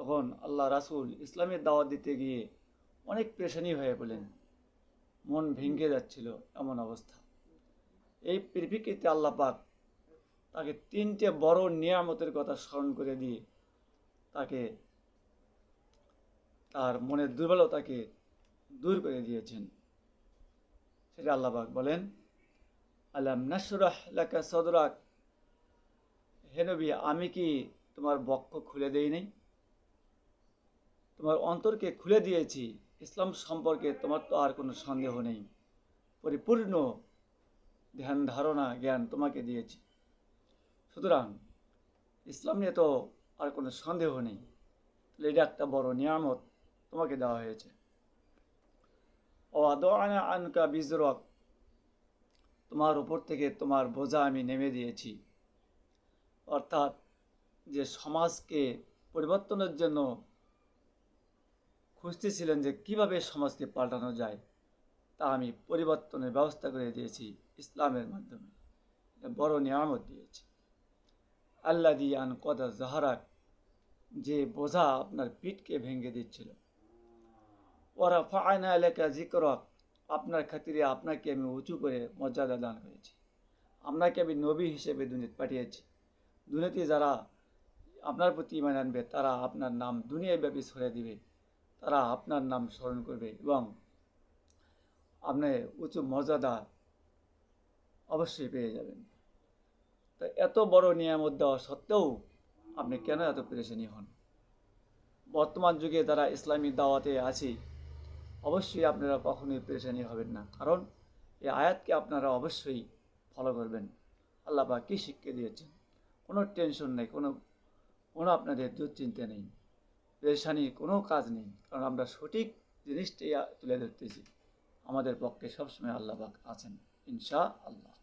তখন আল্লাহ রাসূল ইসলামের দাওয়াত দিতে গিয়ে অনেক পেরেশানি হয়ে পড়লেন, মন ভেঙে যাচ্ছিল এমন অবস্থা। এই পরিপ্রেক্ষিতে আল্লাহ পাক তাকে তিনটে বড় নিয়ামতের কথা স্মরণ করে দিয়ে তাকে তার মনের দুর্বলতাকে দূর করে দিয়েছেন। সেটা আল্লাহ পাক বলেন, আলাম নাশরাহ লাকা সদরাক, হে নবী আমি কি তোমার বক্ষ খুলে দেই নাই? তোমার অন্তরকে খুলে দিয়েছি। ইসলাম সম্পর্কে তোমার তো আর কোনো সন্দেহ নেই, পরিপূর্ণ ধ্যান ধারণা জ্ঞান তোমাকে দিয়েছি। সুতরাং ইসলাম নিয়ে তো আর কোনো সন্দেহ নেই। তাহলে এটা একটা বড় নিয়ামত তোমাকে দেওয়া হয়েছে। ও আদআনা আনকা বিজরক, তোমার উপর থেকে তোমার বোঝা আমি নেমে দিয়েছি। অর্থাৎ যে সমাজকে পরিবর্তনের জন্য খুঁজতেছিলেন যে কিভাবে সমাজকে পাল্টানো যায়, তা আমি পরিবর্তনের ব্যবস্থা করে দিয়েছি ইসলামের মাধ্যমে। এটা বড় নিয়ামত দিয়েছি। আল্লাযী আনকাযা যাহরাক, যে বোঝা আপনার পিঠকে ভেঙে দিচ্ছিল। ওয়া রাফা'না লাকা যিকরাক, আপনার খাতিরে আপনাকে আমি উঁচু করে মর্যাদা দান করেছি। আপনাকে আমি নবী হিসেবে দুনিয়াতে পাঠিয়েছি। দুনিয়াতে যারা আপনার প্রতি ঈমান আনবে তারা আপনার নাম দুনিয়াব্যাপী ছড়িয়ে দিবে, তারা আপনার নাম স্মরণ করবে এবং আপনি উঁচু মর্যাদা অবশ্যই পেয়ে যাবেন। তো এত বড় নিয়ামত দেওয়া সত্ত্বেও আপনি কেন এত পেরেশানি হন? বর্তমান যুগে যারা ইসলামী দাওয়াতে আছে অবশ্যই আপনারা কখনোই পেরেশানি হবেন না, কারণ এই আয়াতকে আপনারা অবশ্যই ফলো করবেন। আল্লাহ পাক কী শিক্ষা দিয়েছেন? কোনো টেনশন নেই, কোনো কোনো আপনাদের দুশ্চিন্তা নেই, পেরেশানির কোনো কাজ নেই, কারণ আমরা সঠিক জিনিসটাই তুলে ধরতেছি। আমাদের পক্ষে সবসময় আল্লাহ পাক আছেন ইনশাআল্লাহ।